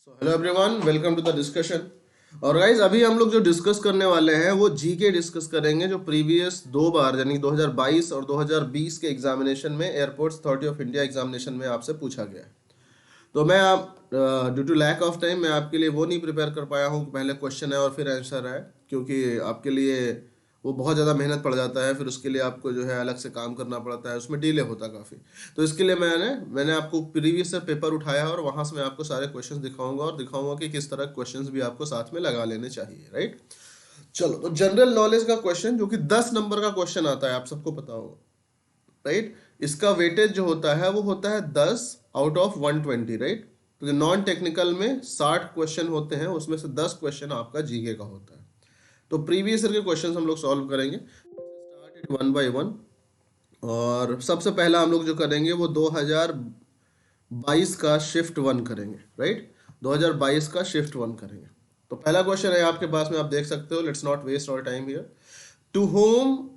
Hello everyone, welcome to the discussion. और guys अभी हम लोग जो डिस्कस करने वाले हैं वो जीके डिस्कस करेंगे, जो प्रीवियस दो बार यानी 2022 और 2020 के एग्जामिनेशन में airports authority of India examination में आपसे पूछा गया है। तो मैं आप due to lack of time मैं आपके लिए वो नहीं प्रिपेयर कर पाया हूँ कि पहले क्वेश्चन है और फिर आंसर है, क्योंकि आपके लिए वो बहुत ज़्यादा मेहनत पड़ जाता है, फिर उसके लिए आपको जो है अलग से काम करना पड़ता है, उसमें डिले होता काफ़ी। तो इसके लिए मैंने आपको प्रीवियस से पेपर उठाया है और वहाँ से मैं आपको सारे क्वेश्चंस दिखाऊंगा और दिखाऊंगा कि किस तरह क्वेश्चंस भी आपको साथ में लगा लेने चाहिए, राइट। चलो, तो जनरल नॉलेज का क्वेश्चन जो कि 10 नंबर का क्वेश्चन आता है, आप सबको पता होगा, राइट। इसका वेटेज जो होता है वो होता है 10 आउट ऑफ 120, राइट। तो जो नॉन टेक्निकल में 60 क्वेश्चन होते हैं, उसमें से 10 क्वेश्चन आपका जीके का होता है। तो प्रीवियस ईयर के क्वेश्चन हम लोग सॉल्व करेंगे, start it one by one. और सबसे पहला हम लोग जो करेंगे वो 2022 का शिफ्ट वन करेंगे, राइट। 2022 का शिफ्ट वन करेंगे। तो पहला क्वेश्चन है आपके पास में, आप देख सकते हो। Let's not waste our time here. To whom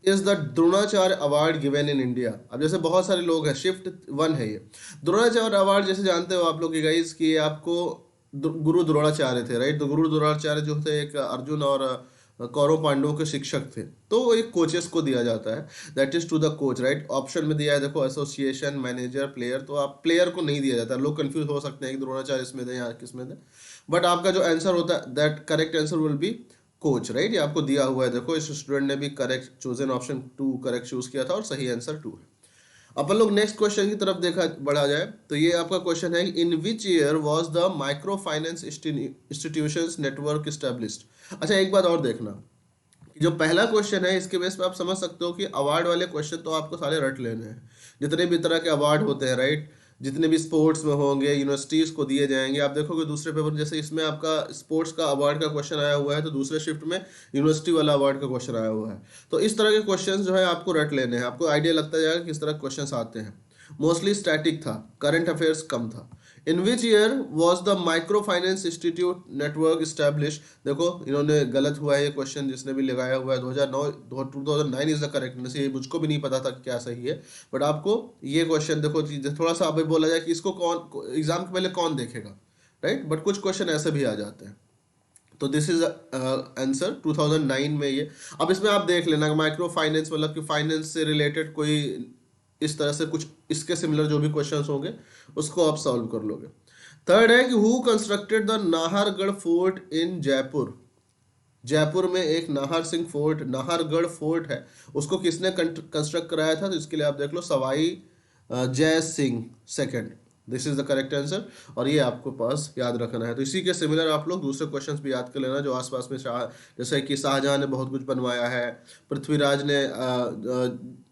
is the Dronacharya award given in India. अब जैसे बहुत सारे लोग हैं, शिफ्ट वन है ये। द्रोणाचार्य अवार्ड जैसे जानते हो आप लोग की गाइस कि आपको गुरु द्रोणाचार्य थे, राइट। तो गुरु द्रोणाचार्य जो थे एक अर्जुन और कौरव पांडवों के शिक्षक थे। तो वो एक कोचेस को दिया जाता है, that is to the coach, right. Option में दिया है देखो, एसोसिएशन, मैनेजर, प्लेयर। तो आप प्लेयर को नहीं दिया जाता, लोग कंफ्यूज हो सकते हैं कि द्रोणाचार्य इसमें दे या किसमें दे। बट आपका जो आंसर होता है, that correct answer will be coach, right. ये आपको दिया हुआ है, देखो इस स्टूडेंट ने भी correct chosen option to correct choose किया था और सही आंसर टू है। अपन लोग नेक्स्ट क्वेश्चन की तरफ देखा बढ़ा जाए तो ये आपका क्वेश्चन है, in which year was the micro finance institutions network established. अच्छा, एक बात और देखना, जो पहला क्वेश्चन है इसके बेस पे आप समझ सकते हो कि अवार्ड वाले क्वेश्चन तो आपको सारे रट लेने हैं। जितने भी तरह के अवार्ड होते हैं, राइट, जितने भी स्पोर्ट्स में होंगे, यूनिवर्सिटीज़ को दिए जाएंगे। आप देखोगे दूसरे पेपर, जैसे इसमें आपका स्पोर्ट्स का अवार्ड का क्वेश्चन आया हुआ है, तो दूसरे शिफ्ट में यूनिवर्सिटी वाला अवार्ड का क्वेश्चन आया हुआ है। तो इस तरह के क्वेश्चन जो है आपको रट लेने हैं, आपको आइडिया लगता जाएगा किस तरह क्वेश्चन आते हैं। मोस्टली स्टैटिक था, करंट अफेयर्स कम था। In which year was the micro finance institute network establish. देखो इन्होंने गलत हुआ है ये क्वेश्चन, जिसने भी लगाया हुआ है 2009, 2009 इज द करेक्ट। ये मुझको भी नहीं पता था कि क्या सही है, बट आपको ये क्वेश्चन देखो, थोड़ा सा अभी बोला जाए कि इसको कौन एग्जाम के पहले कौन देखेगा, राइट। बट कुछ क्वेश्चन ऐसे भी आ जाते हैं। तो दिस इज आंसर 2009 में ये। अब इसमें आप देख लेना, माइक्रो फाइनेंस मतलब कि फाइनेंस से रिलेटेड कोई इस तरह से कुछ इसके सिमिलर जो भी क्वेश्चंस होंगे उसको आप सॉल्व कर लोगे। थर्ड है कि who constructed the Nahargarh fort in Jaipur. Jaipur में एक नाहर सिंह फोर्ट, नाहरगढ़ फोर्ट है, उसको किसने कंस्ट्रक्ट कराया था? तो इसके लिए आप देख लो, Sawai Jai Singh second. This is the correct answer, और ये आपको पास याद रखना है। तो इसी के सिमिलर आप लोग दूसरे क्वेश्चंस भी याद कर लेना जो आसपास में जैसे कि शाहजहां ने बहुत कुछ बनवाया है, पृथ्वीराज ने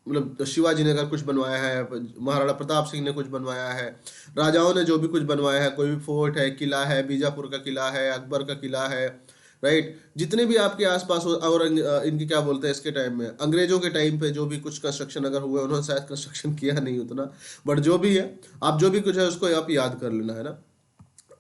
मतलब शिवाजी ने अगर कुछ बनवाया है, महाराणा प्रताप सिंह ने कुछ बनवाया है, राजाओं ने जो भी कुछ बनवाया है, कोई भी फोर्ट है, किला है, बीजापुर का किला है, अकबर का किला है, राइट। जितने भी आपके आसपास हो, और इनकी क्या बोलते हैं, इसके टाइम में अंग्रेजों के टाइम पे जो भी कुछ कंस्ट्रक्शन अगर हुए, उन्होंने शायद कंस्ट्रक्शन किया नहीं उतना, बट जो भी है, आप जो भी कुछ है उसको आप याद कर लेना, है ना।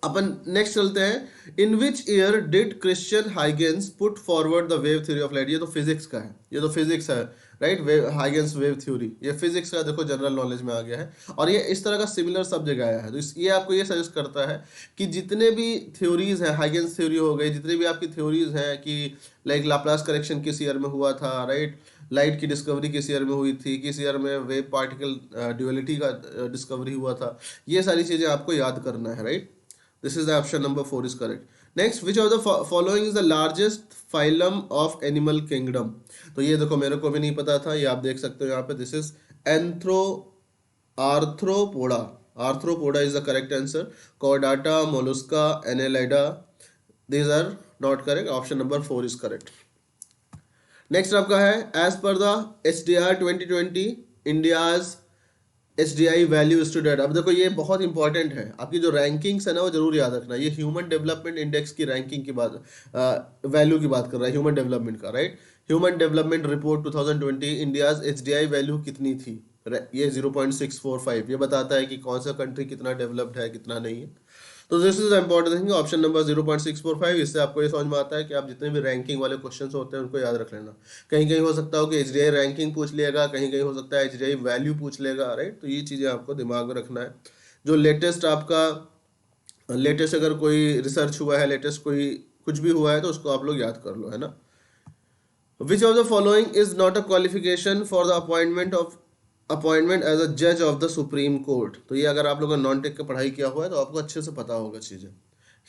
अपन नेक्स्ट चलते हैं। In which year did Christian Huygens put forward the wave theory of light. ये तो फिजिक्स का है, ये तो फिजिक्स है, right. Wave Huygens wave theory, ये फिजिक्स का देखो जनरल नॉलेज में आ गया है, और ये इस तरह का सिमिलर सब जगह आया है। तो ये आपको ये सजेस्ट करता है कि जितने भी थ्योरीज हैं, हाइगेंस थ्योरी हो गई, जितने भी आपकी थ्योरीज हैं कि लाइक लाप्लास करेक्शन किस ईयर में हुआ था, राइट, लाइट की डिस्कवरी किस ईयर में हुई थी, किस ईयर में वेव पार्टिकल ड्यूअलिटी का डिस्कवरी हुआ था, ये सारी चीज़ें आपको याद करना है, right. This is the option number 4 is correct. Next, which of the following is the largest phylum of animal kingdom? तो ये देखो मेरे को भी नहीं पता था, ये आप देख सकते हो यहाँ पे। This is anthro arthropoda. Arthropoda is the correct answer. Chordata, mollusca, annelida, these are not correct. Option number 4 is correct. Next आपका है, as per the HDR 2020 India's HDI value student. अब देखो ये बहुत इंपॉर्टेंट है, आपकी जो रैंकिंग्स है ना वो जरूर याद रखना। ये ह्यूमन डेवलपमेंट इंडेक्स की रैंकिंग की बात, वैल्यू की बात कर रहा है, ह्यूमन डेवलपमेंट का, right. Human development report 2020, India's HDI value कितनी थी? ये 0.645, ये बताता है कि कौन सा कंट्री कितना डेवलप्ड है, कितना नहीं है। तो this is important thing, option number 0.645। इससे आपको ये समझ में आता है कि आप जितने भी रैंकिंग वाले क्वेश्चंस होते हैं उनको याद रख लेना। कहीं कहीं हो सकता हो कि HDI रैंकिंग पूछ लेगा, कहीं कहीं हो सकता है HDI वैल्यू पूछ लेगा, राइट। तो ये चीज़ें आपको दिमाग में रखना है। जो लेटेस्ट आपका लेटेस्ट अगर कोई रिसर्च हुआ है, लेटेस्ट कोई कुछ भी हुआ है तो उसको आप लोग याद कर लो, है ना। Which of the following is not a qualification for the appointment as a जज ऑफ द सुप्रीम कोर्ट। तो ये अगर आप लोगों ने नॉन टेक का पढ़ाई किया हुआ है तो आपको अच्छे से पता होगा चीज़ें।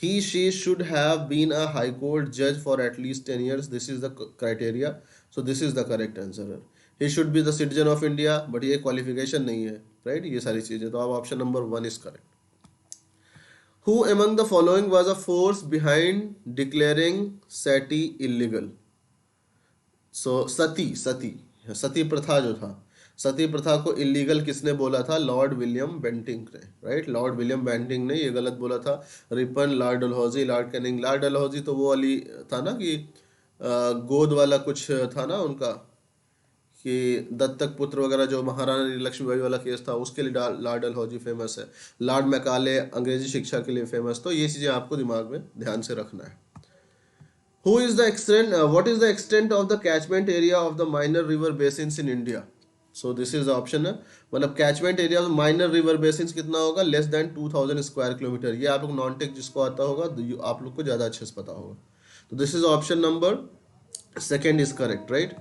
he she should have been a high court judge for at least 10 years, this is the criteria, so this is the correct answer. He should be the citizen of India, but ये qualification नहीं है, right? ये सारी चीजें, तो आप option number 1 is correct. Who among the following was a force behind declaring sati illegal? सो सती प्रथा जो था, सती प्रथा को इलीगल किसने बोला था? लॉर्ड विलियम बेंटिंग ने, राइट। लॉर्ड विलियम बेंटिंग ने ये गलत बोला था। Ripon, Lord Dalhousie, Lord Canning. Lord Dalhousie तो वो वाली था ना कि गोद वाला कुछ था ना उनका, कि दत्तक पुत्र वगैरह जो महारानी लक्ष्मीबाई वाला केस था, उसके लिए लॉर्ड डलहौजी फेमस है। लॉर्ड मैकाले अंग्रेजी शिक्षा के लिए फेमस। तो ये चीज़ें आपको दिमाग में ध्यान से रखना है। Who is the extent? What is the extent of the catchment area of the minor river basins in India? So this is the option है, मतलब catchment area of minor river basins कितना होगा? Less than 2000 square kilometre. ये आप लोग non tech जिसको आता होगा तो आप लोग को ज़्यादा अच्छे से पता होगा। तो this is option number second is correct, right.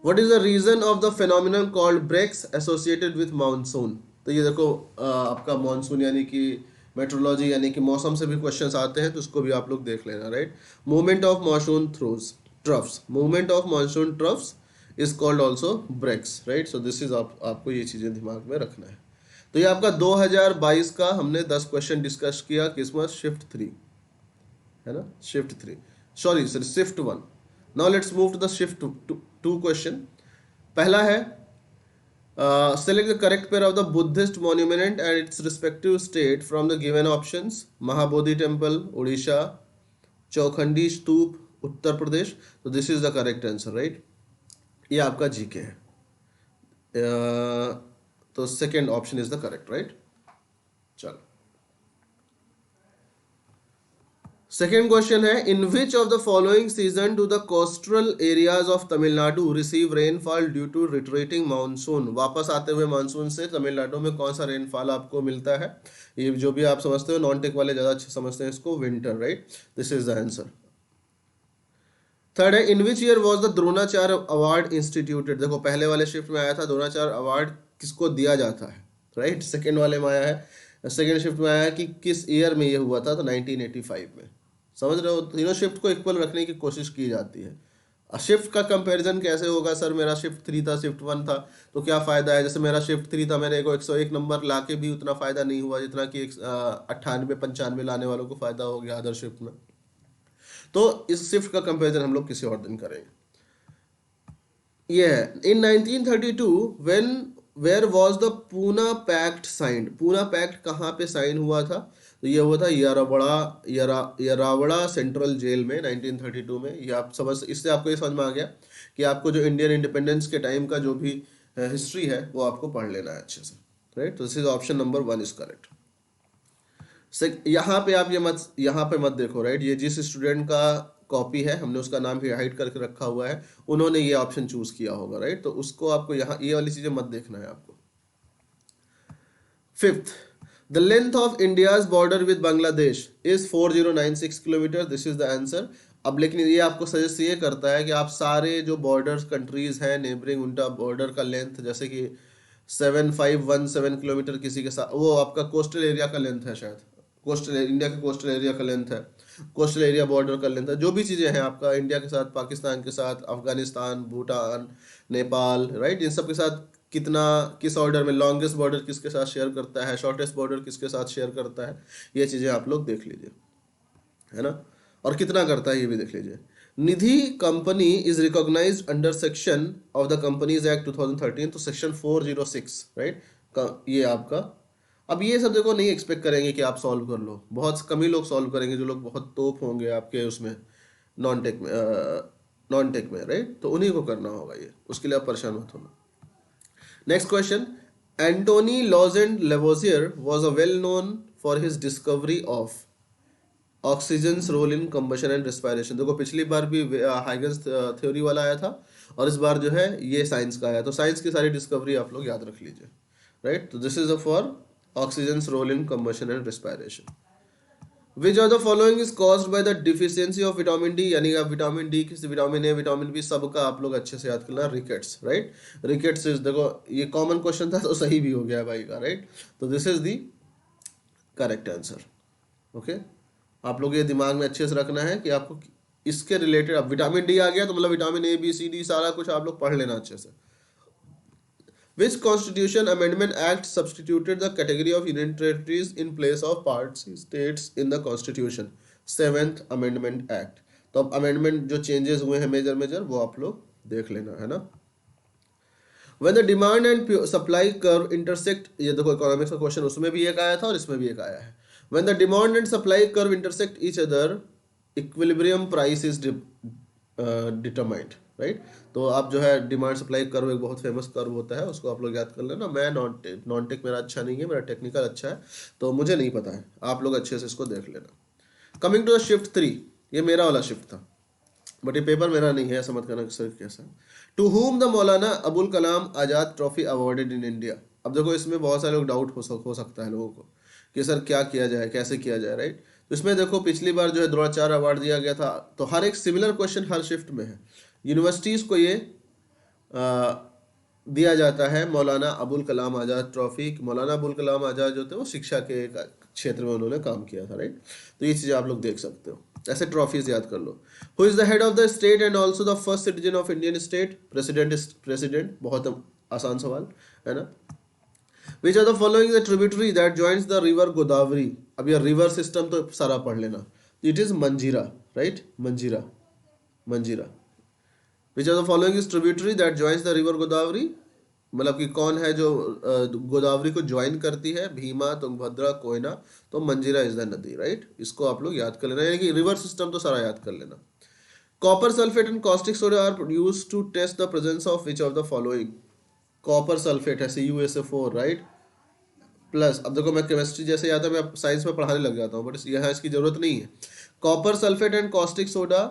What is the reason of the phenomenon called breaks associated with monsoon? तो ये देखो आपका मानसून यानी कि मेट्रोलॉजी यानी कि मौसम से भी क्वेश्चंस आते हैं, तो उसको भी आप लोग देख लेना, right. Movement of monsoon through troughs, movement of monsoon troughs is called also breaks, right. So this is आपको ये चीज़ें दिमाग में रखना है। तो ये आपका 2022 का हमने 10 क्वेश्चन डिस्कस किया, किसमें? शिफ्ट 3, है ना, shift 3, sorry sir shift 1। Now let's move to the shift 2 question. पहला है select the correct pair of the Buddhist monument and its respective state from the given options: Mahabodhi temple, Odisha; Chaukhandi स्तूप, उत्तर प्रदेश। तो this is the correct answer, right. ये आपका GK है। तो second option is the correct, right. चलो second question है, in which of the following season do the coastal areas of Tamil Nadu receive rainfall due to retreating monsoon? वापस आते हुए monsoon से तमिलनाडु में कौन सा रेनफॉल आपको मिलता है? ये जो भी आप समझते हो, नॉन टेक वाले ज़्यादा अच्छे समझते हैं इसको, winter, right. This is the answer. Third है, in which year was the Dronacharya award instituted? देखो पहले वाले शिफ्ट में आया था द्रोणाचार्य अवार्ड किसको दिया जाता है, राइट। सेकेंड वाले में आया है, सेकेंड शिफ्ट में आया है कि किस ईयर में ये हुआ था, तो 1985 में। समझ रहे हो, तीनों शिफ्ट को इक्वल रखने की कोशिश की जाती है। शिफ्ट का कंपैरिजन कैसे होगा? सर मेरा शिफ्ट 3 था, शिफ्ट 1 था, तो क्या फ़ायदा है? जैसे मेरा शिफ्ट 3 था, मेरे को 101 नंबर ला के भी उतना फ़ायदा नहीं हुआ जितना कि 98-95 लाने वालों को फ़ायदा हो गया अदर शिफ्ट में। तो इस शिफ्ट का कंपैरिजन हम लोग किसी और दिन करेंगे। ये है, in 1932 when where was the Poona pact signed? Poona pact कहाँ पे साइन हुआ था? तो ये हुआ था यरावड़ा सेंट्रल जेल में 1932 में। ये आप समझ, इससे आपको ये समझ में आ गया कि आपको जो इंडियन इंडिपेंडेंस के टाइम का जो भी हिस्ट्री है वो आपको पढ़ लेना है अच्छे से, राइट। तो this is option number 1 is correct. यहाँ पे आप यहाँ पे मत देखो, राइट। ये जिस स्टूडेंट का कॉपी है, हमने उसका नाम भी हाइड करके रखा हुआ है, उन्होंने ये ऑप्शन चूज किया होगा, राइट। तो उसको आपको यहाँ ये वाली चीजें मत देखना है आपको। Fifth, the length of India's border with Bangladesh is 4096 kilometre, this is the answer. अब लेकिन ये आपको सजेस्ट ये करता है कि आप सारे जो बॉर्डर कंट्रीज हैं नेबरिंग, उनका बॉर्डर का लेंथ, जैसे कि 7517 किलोमीटर किसी के साथ, वो आपका कोस्टल एरिया का लेंथ है, शायद कोस्टल इंडिया के कोस्टल एरिया का लेंथ है, कोस्टल एरिया बॉर्डर का लेंथ है। जो भी चीज़ें हैं आपका इंडिया के साथ, पाकिस्तान के साथ, अफगानिस्तान, भूटान, नेपाल, राइट, इन सब के साथ कितना, किस ऑर्डर में लॉन्गेस्ट बॉर्डर किसके साथ शेयर करता है, शॉर्टेस्ट बॉर्डर किसके साथ शेयर करता है, ये चीज़ें आप लोग देख लीजिए, है ना। और कितना करता है ये भी देख लीजिए। Nidhi company is recognised under section of the companies act 2013, तो सेक्शन 406, राइट। ये आपका, अब ये सब देखो नहीं एक्सपेक्ट करेंगे कि आप सॉल्व कर लो, बहुत कम ही लोग सॉल्व करेंगे, जो लोग बहुत तोप होंगे आपके उसमें नॉन टेक में, राइट। तो उन्हीं को करना होगा ये, उसके लिए आप परेशान मत होना। Next question, Antoine Laurent Lavoisier was a well known for his discovery of oxygen role in combustion and respiration. देखो पिछली बार भी हाइगन्स थ्योरी वाला आया था, और इस बार जो है ये साइंस का आया, तो साइंस की सारी डिस्कवरी आप लोग याद रख लीजिए, राइट। तो this is for oxygen role in combustion and respiration. Which of the following is caused by the deficiency of vitamin D, यानी आप विटामिन डी, किसी विटामिन ए, विटामिन बी, सबका आप लोग अच्छे से याद करना, रिकेट्स, राइट। रिकेट्स इज, देखो ये कॉमन क्वेश्चन था तो सही भी हो गया भाई का, राइट। तो this is the correct answer. Okay, आप लोग ये दिमाग में अच्छे से रखना है कि आपको इसके रिलेटेड, अब विटामिन डी आ गया तो मतलब vitamin A, B, C, D सारा कुछ आप लोग पढ़ लेना अच्छे से। Which Constitution Amendment Act substituted the category of Union Territories in place of parts states in the Constitution? Seventh Amendment Act। तो अब अमेंडमेंट जो चेंजेस हुए हैं मेजर मेजर वो आप लोग देख लेना है ना। When the demand and supply curve intersect, ये देखो इकोनॉमिक्स का क्वेश्चन उसमें भी एक आया था और इसमें भी एक आया है। When the demand and supply curve intersect each other, equilibrium price is determined, right. तो आप जो है डिमांड सप्लाई कर्व, एक बहुत फेमस कर्व होता है, उसको आप लोग याद कर लेना। मैं नॉन टेक मेरा अच्छा नहीं है, मेरा टेक्निकल अच्छा है, तो मुझे नहीं पता है, आप लोग अच्छे से इसको देख लेना। कमिंग टू द शिफ्ट 3, ये मेरा वाला शिफ्ट था, बट ये पेपर मेरा नहीं है, ऐसा मत करना सर कैसा। To whom the Maulana Abul Kalam Azad trophy awarded in India. अब देखो इसमें बहुत सारे लोग डाउट हो सकता है लोगों को कि सर क्या किया जाए, कैसे किया जाए, राइट। तो इसमें देखो पिछली बार जो है द्रोणाचार्य अवार्ड दिया गया था, तो हर एक सिमिलर क्वेश्चन हर शिफ्ट में है। यूनिवर्सिटीज़ को ये दिया जाता है मौलाना अबुल कलाम आज़ाद ट्रॉफी। मौलाना अबुल कलाम आज़ाद जो थे वो शिक्षा के एक क्षेत्र में उन्होंने काम किया था, राइट। तो ये चीज़ें आप लोग देख सकते हो, ऐसे ट्रॉफीज याद कर लो। Who is the head of the state and also the first citizen of Indian state? President is president. बहुत आसान सवाल है ना। Which are the following the tributary that joins the river Godavari? अब ये रिवर सिस्टम तो सारा पढ़ लेना, इट इज मंजीरा, right, Manjira, Manjira. Which are the following is tributary that joins the river Godavari? मतलब कि कौन है जो गोदावरी को ज्वाइन करती है? भीमा, तुंगभद्रा, कोयना। तो मंजीरा इज द नदी, राइट। इसको आप लोग याद कर लेना, यानी कि रिवर सिस्टम तो सारा याद कर लेना। Copper sulphate and caustic soda are used to test the presence of which of the following? Copper sulphate है CuSO4, राइट, प्लस। अब देखो मैं केमिस्ट्री जैसे याद है, मैं साइंस में पढ़ाने लग जाता हूँ, बट यहाँ इसकी जरूरत नहीं है। Copper sulphate and caustic soda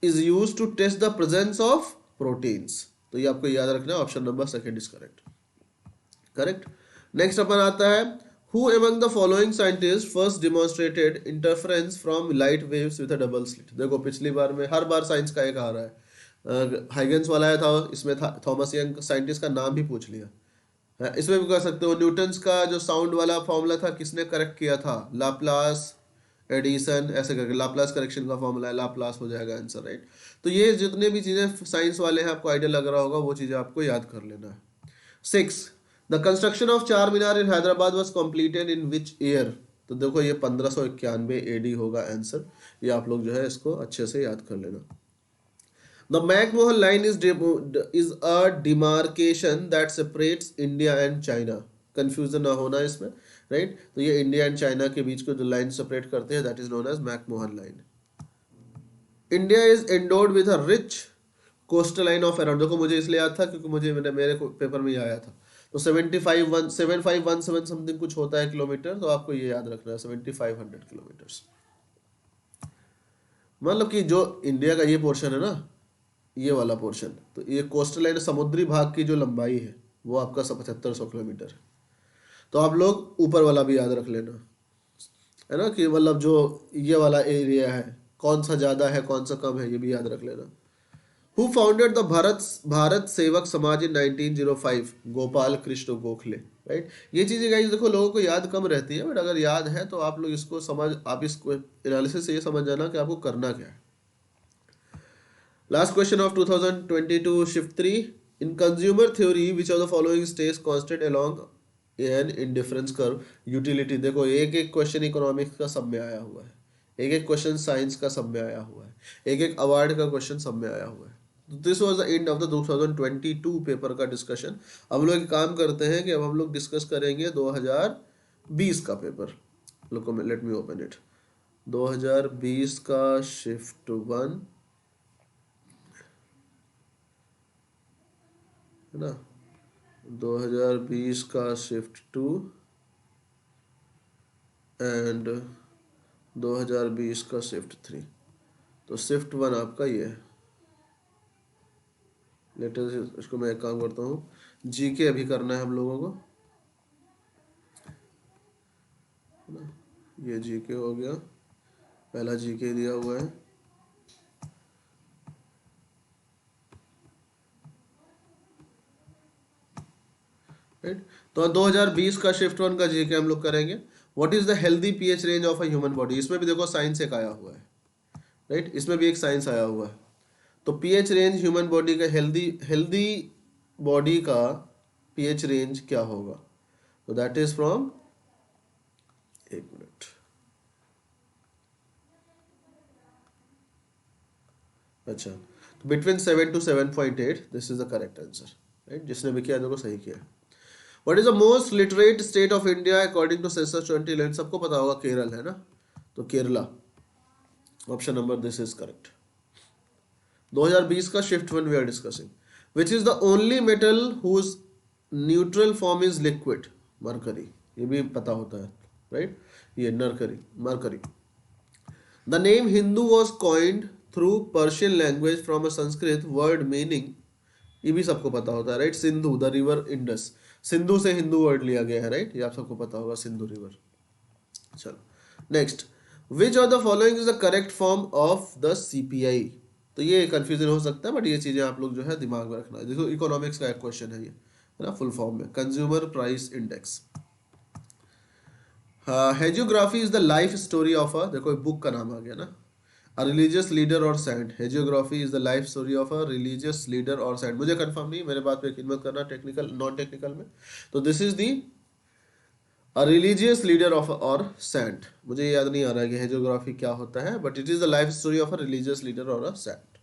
is use to test the presence of proteins. तो ये आपको याद रखना है, option number second is correct, correct. Next अपन आता है, who among the following scientist first demonstrated interference from light waves with a double slit? देखो पिछली बार में हर बार साइंस का एक आ रहा है, हाइगन्स वाला है था, इसमें था थॉमस यंग साइंटिस्ट का नाम भी पूछ लिया है। इसमें भी कर सकते हो, न्यूटन्स का जो साउंड वाला फॉर्मूला था किसने करेक्ट किया था? लाप्लास, एडिसन, ऐसे करके लाप्लास करेक्शन का फॉर्मूला है, लाप्लास हो जाएगा आंसर, राइट। तो ये जितने भी चीज़ें साइंस वाले हैं आपको आइडिया लग रहा होगा, वो चीज़ें आपको याद कर लेना है। 6, the construction of Charminar in Hyderabad was completed in which year? तो देखो ये 1591 AD होगा आंसर, ये आप लोग जो है इसको अच्छे से याद कर लेना। The McMahon line is a demarcation that separates India and China. Confusion ना होना इसमें, राइट। तो ये इंडिया एंड चाइना के बीच को जो लाइन सेपरेट करते हैं, that is known as McMahon line. India is endowed with a rich coastal line of around, देखो मुझे इसलिए याद था क्योंकि मुझे मेरे पेपर में ही आया था। तो 7517 समथिंग कुछ होता है किलोमीटर, तो आपको ये याद रखना है 7500 किलोमीटर्स। मतलब कि जो इंडिया का ये पोर्शन है ना, ये वाला पोर्शन, तो ये कोस्टल लाइन समुद्री भाग की जो लंबाई है वो आपका 7500 किलोमीटर है। तो आप लोग ऊपर वाला भी याद रख लेना, है ना, कि मतलब जो ये वाला एरिया है कौन सा ज़्यादा है कौन सा कम है, ये भी याद रख लेना। हु फाउंडेड द भारत सेवक समाज इन 1905? गोपाल कृष्ण गोखले, राइट। ये चीज़ें गाइस देखो लोगों को याद कम रहती है, बट अगर याद है तो आप लोग इसको आप इसको एनालिसिस से ये समझ जाना कि आपको करना क्या है। Last question of 2022 shift 3. In consumer theory, which of the following stays constant along an indifference curve? Utility, देखो एक एक क्वेश्चन इकोनॉमिक्स का सब में आया हुआ है, एक एक क्वेश्चन साइंस का सब में आया हुआ है, एक एक अवार्ड का क्वेश्चन सब में आया हुआ है। This was the end of the 2022 paper का डिस्कशन। अब लोग एक काम करते हैं कि अब हम लोग डिस्कस करेंगे 2020 का paper. Let me open it. 2020 का शिफ्ट 1 है ना, 2020 का शिफ्ट 2 एंड 2020 का शिफ्ट 3। तो शिफ्ट 1 आपका ये है। लेटेस्ट इसको मैं एक काम करता हूँ, GK अभी करना है हम लोगों को, है ना। ये जीके हो गया, पहला जीके दिया हुआ है। राइट, तो 2020 का शिफ्ट वन का जीके हम लोग करेंगे। What is the healthy pH range of a human body, इसमें भी देखो साइंस एक आया हुआ है। राइट, इसमें भी एक साइंस आया हुआ है। तो पीएच रेंज ह्यूमन बॉडी का, हेल्दी हेल्दी बॉडी का पीएच रेंज क्या होगा? तो दैट इज फ्रॉम, एक मिनट, अच्छा, तो between 7 to 7.8, this is the correct answer. Right, जिसने भी किया देखो सही किया। What is the most literate state of India according to census 2011? सबको पता होगा केरल है ना, तो Kerala, option number this is correct. 2020 का shift one we are discussing. Which is the only metal whose neutral form is liquid? Mercury, ये भी पता होता है। राइट, ये नरकरी, mercury. The name Hindu was coined through Persian language from a Sanskrit word meaning, ये भी सबको पता होता है। Right, Sindhu, the river Indus, Sindhu से हिंदू वर्ड लिया गया है। राइट, ये आप सबको पता होगा, सिंधु रिवर। चलो next, which of the following is the correct form of the CPI? तो ये कंफ्यूजन हो सकता है, बट ये चीजें आप लोग जो है दिमाग में रखना है। देखो इकोनॉमिक्स का एक क्वेश्चन है ये, है ना, फुल फॉर्म में consumer price index. Hagiography is the life story of a, देखो बुक का नाम आ गया ना, अ रिलीजियस लीडर और saint. Hagiography is the life story of a religious leader और सेंट। मुझे कंफर्म नहीं, मेरे बात पे यकीन मत करना टेक्निकल नॉन टेक्निकल में। तो this is the a religious leader of और सेंट। मुझे याद नहीं आ रहा है कि हेजियोग्राफी क्या होता है, but it is the life story of a religious leader और a saint.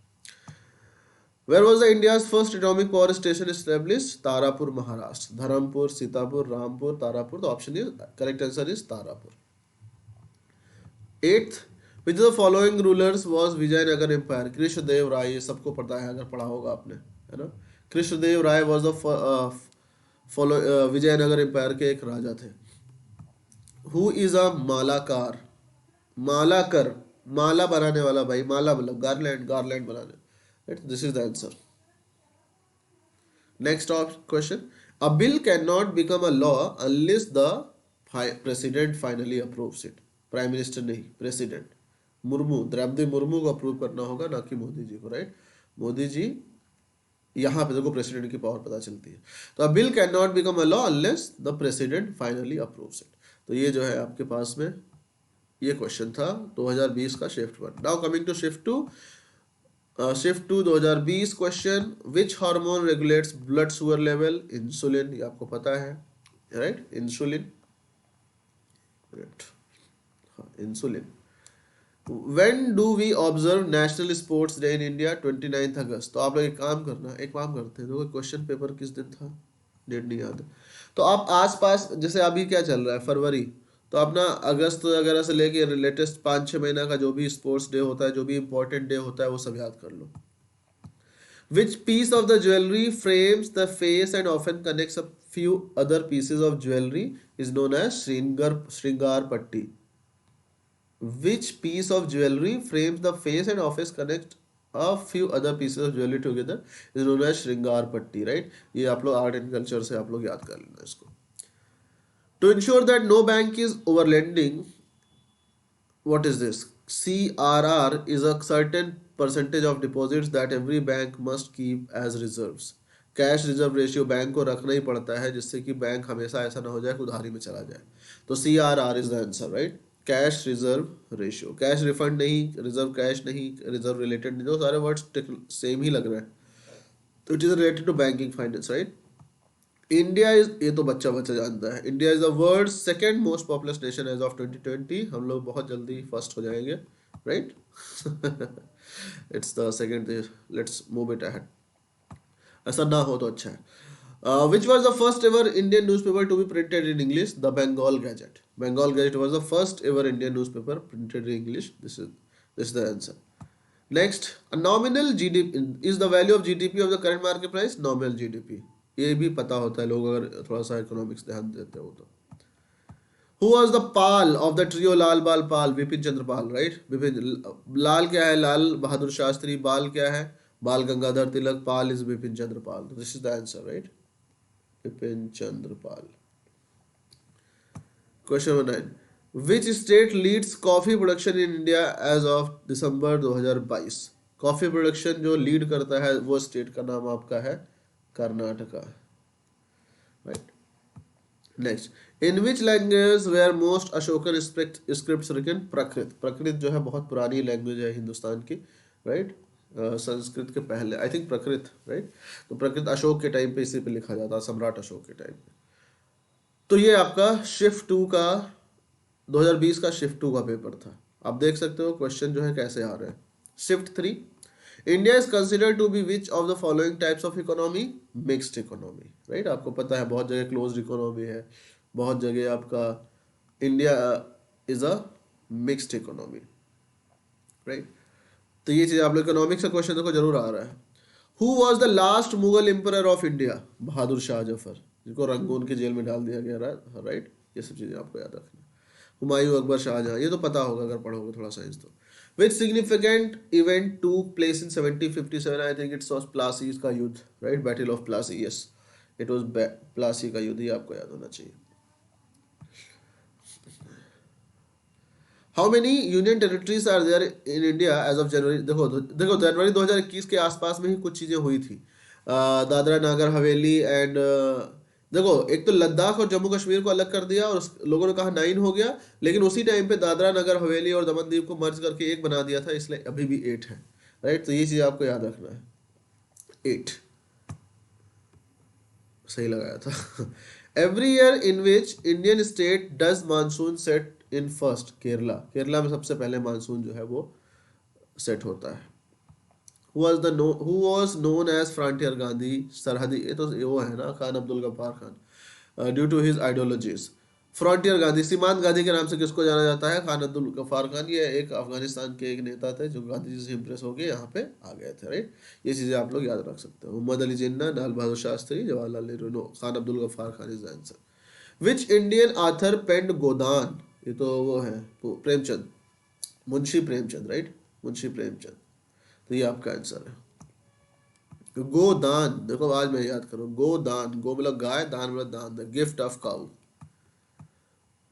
Where was the India's first atomic power station establish? Tarapur Maharashtra. Dharampur, Sitapur, Rampur, Tarapur, तो option is correct answer is Tarapur. Eighth, which the following rulers was Vijayanagara empire? Krishnadeva Raya, ये सबको पता है अगर पढ़ा होगा आपने, है ना। Krishnadeva Raya was the follow Vijayanagara empire के एक राजा थे। Who is a malakar? मालाकर, माला बनाने वाला भाई, माला मतलब गार्लैंड, गार्लैंड बनाने। This is the answer. Next question, a bill can not become a law unless the president finally approves it. Prime minister नहीं, प्रेसिडेंट मुर्मू, द्रौपदी मुर्मू को अप्रूव करना होगा, ना कि मोदी जी को। राइट, मोदी जी, यहाँ पे देखो प्रेसिडेंट की पावर पता चलती है। तो अ bill can not become a law unless the president finally approves it. तो ये जो है आपके पास में ये क्वेश्चन था 2020 का shift one. Now coming to shift two, shift two 2020 question, which hormone regulates blood sugar level? Insulin, ये आपको पता है। Right, insulin, insulin. When do we observe national sports day in India? 29 अगस्त। तो आप लोग एक काम करना, एक काम करते हैं, देखो क्वेश्चन पेपर किस दिन था, डेट नहीं याद है। तो आप आसपास, जैसे अभी क्या चल रहा है, फरवरी, तो अपना अगस्त वगैरह से लेके लेटेस्ट 5-6 महीना का जो भी स्पोर्ट्स डे होता है, जो भी इंपॉर्टेंट डे होता है, वो सब याद कर लो। Which piece of the jewelry frames the face and often connects a few other pieces of jewelry is known as Shringar Patti? Which piece of jewelry frames the face and often connects a few other pieces of jewelry together is known as Shringar Patti, right? ये आप लोग art and culture से आप लोग याद कर लेना इसको। To ensure that no bank is overlending, what is this? CRR is a certain percentage of deposits that every bank must keep as reserves. Cash reserve ratio bank को रखना ही पड़ता है, जिससे कि बैंक हमेशा ऐसा ना हो जाए कि उधारी में चला जाए। तो CRR is the answer. Right, cash reserve ratio, cash refund नहीं, रिजर्व कैश नहीं, रिजर्व रिलेटेड नहीं, तो सारे वर्ड्स सेम ही लग रहे हैं। तो it is related to banking finance. Right, India is, ये तो बच्चा बच्चा जानता है, India is the world second most populous nation as of 2020। हम लोग बहुत जल्दी फर्स्ट हो जाएंगे। Right, it's the second, let's move it ahead. ऐसा ना हो तो अच्छा है। Which was the first ever Indian newspaper to be printed in English? The Bengal Gazette. Bengal Gazette was the first ever Indian news paper printed in English. This the answer. Next, nominal GDP is the value of GDP of the current market price. Nominal GDP, ये भी पता होता है लोग अगर थोड़ा सा economics ध्यान देते हो तो। Who was the Pal of the trio Lal Bal Pal? Bipin Chandra Pal. Right, Bipin, Lal क्या है? लाल बहादुर शास्त्री। बाल क्या है? Bal Gangadhar Tilak. Pal is Bipin Chandra Pal. This is the answer. Right, Bipin Chandra Pal. Question number 9, which state leads coffee production in India as of December 2022? Coffee production जो लीड करता है वो स्टेट का नाम आपका है Karnataka, right. Next, in which language were most Ashokan script written? Prakrit. Prakrit जो है बहुत पुरानी लैंग्वेज है हिंदुस्तान की, राइट। संस्कृत के पहले आई थिंक प्राकृत, राइट। तो प्राकृत अशोक के टाइम पे इसी पे लिखा जाता, सम्राट अशोक के टाइम पे। तो ये आपका शिफ्ट 2 का 2020 का शिफ्ट 2 का पेपर था। आप देख सकते हो क्वेश्चन जो है कैसे आ रहे हैं। Shift 3, India is considered to be which of the following types of economy? Mixed economy, right. आपको पता है बहुत जगह क्लोज्ड इकोनॉमी है, बहुत जगह आपका India is a mixed economy, right. तो ये चीज आप लोग इकोनॉमिक्स का क्वेश्चन देखो जरूर आ रहा है। Who was the last Mughal emperor of India? Bahadur Shah Zafar, जिनको रंगून की जेल में डाल दिया गया, राइट। ये सब चीजें आपको याद रखना। हुमायूं, अकबर, शाहजहां, ये तो पता होगा अगर पढ़ोगे थोड़ा साइंस तो। Which significant event took place in 1757? I think it's was Plassey का युद्ध, right. Battle of Plassey, yes, it was Plassey का युद्ध, ये आपको याद होना चाहिए। How many union territories are there in India as of January? देखो देखो जनवरी 2021 के आसपास में ही कुछ चीज़ें हुई थी। दादरा नागर हवेली एंड देखो, एक तो लद्दाख और जम्मू कश्मीर को अलग कर दिया और लोगों ने कहा 9 हो गया, लेकिन उसी टाइम पे दादरा नगर हवेली और दमन दीव को मर्ज करके एक बना दिया था, इसलिए अभी भी 8 है, राइट। तो ये चीज़ आपको याद रखना है, 8 सही लगाया था। Every year in which Indian state does monsoon set in first? Kerala. Kerala में सबसे पहले मानसून जो है वो सेट होता है। Who was known as frontier Gandhi? सरहदी, ये तो वो है ना, Khan Abdul Ghaffar Khan, due to his ideologies. Frontier Gandhi, सीमांत गांधी के नाम से किसको जाना जाता है? खान अब्दुल गफ्फार खान। ये एक अफगानिस्तान के एक नेता थे जो गांधी जी से इंप्रेस होकर यहाँ पे आ गए थे, राइट। ये चीज़ें आप लोग याद रख सकते हो। Mohammad Ali Jinnah, Lal Bahadur Shastri, Jawaharlal Nehru. No, Khan Abdul Ghaffar Khan is the answer. Which Indian author penned Godaan? ये तो वो है प्रेमचंद, मुंशी प्रेमचंद, राइट, मुंशी प्रेमचंद। तो ये आपका आंसर है। गोदान, देखो आज मैं याद करूँ, गोदान, गो मतलब गाय, दान मतलब दान, the gift of cow.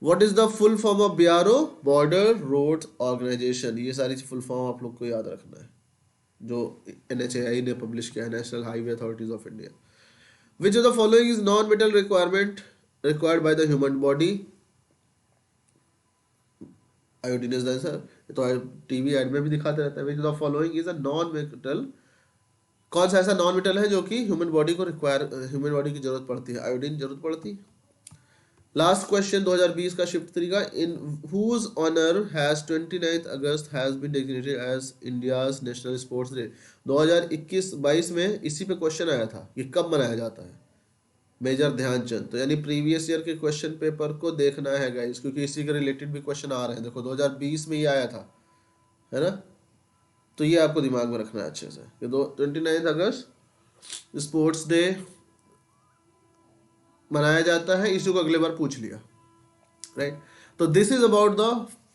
What is the full form of BRO? Border road organisation. ये सारी फुल फॉर्म आप लोग को याद रखना है, जो NHAI ने पब्लिश किया है, national highway authorities of India. Which of the following is non metal requirement required by the human body? Iodine is the answer. तो टीवी एड में भी दिखाते रहता है। विच of the following is a non metal? कौन सा ऐसा non metal है जो कि ह्यूमन बॉडी को ह्यूमन बॉडी की जरूरत पड़ती है? आयोडीन जरूरत पड़ती है। लास्ट क्वेश्चन 2020 का शिफ्ट 3 का, इन हुज ऑनर हैज 29 अगस्त has been designated as India's national sports day? 2021-22 में इसी पे क्वेश्चन आया था कि कब मनाया जाता है, मेजर ध्यानचंद। तो यानी प्रीवियस ईयर के क्वेश्चन पेपर को देखना है गाइस, क्योंकि इसी के रिलेटेड भी क्वेश्चन आ रहे हैं। देखो 2020 में ही आया था, है ना। तो ये आपको दिमाग में रखना है अच्छे से कि 29 अगस्त स्पोर्ट्स डे मनाया जाता है। इसी को अगले बार पूछ लिया, राइट। तो this is about the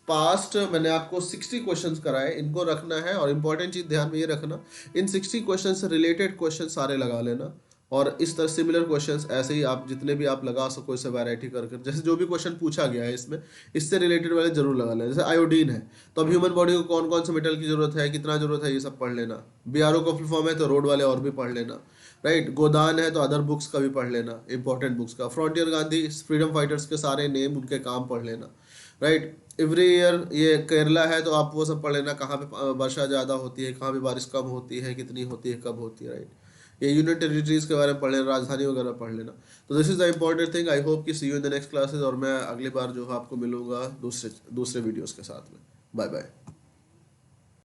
past. मैंने आपको 60 क्वेश्चंस कराए, इनको रखना है। और इंपॉर्टेंट चीज ध्यान में ये रखना, इन 60 क्वेश्चन से रिलेटेड क्वेश्चन सारे लगा लेना। और इस तरह सिमिलर क्वेश्चंस ऐसे ही आप जितने भी आप लगा सको, इसे वैरायटी कर जैसे जो भी क्वेश्चन पूछा गया है इसमें, इससे रिलेटेड वाले जरूर लगा लेना। जैसे आयोडीन है, तो अब ह्यूमन बॉडी को कौन कौन से मेटल की जरूरत है, कितना जरूरत है, ये सब पढ़ लेना। बीआरओ का फुल फॉर्म है तो रोड वाले और भी पढ़ लेना, राइट। गोदान है तो अदर बुक्स का भी पढ़ लेना, इंपॉर्टेंट बुक्स का। फ्रंटियर गांधी, फ्रीडम फाइटर्स के सारे नेम, उनके काम पढ़ लेना, राइट। एवरी ईयर ये केरला है तो आप वो सब पढ़ लेना, कहाँ पे वर्षा ज़्यादा होती है, कहाँ पे बारिश कम होती है, कितनी होती है, कब होती है, राइट। ये यूनियन टेरिटरीज के बारे में पढ़ लेना, राजधानी वगैरह पढ़ लेना। तो this is the important thing. I hope कि see you in the next classes. और मैं अगली बार जो है आपको मिलूंगा दूसरे वीडियोस के साथ में। Bye bye.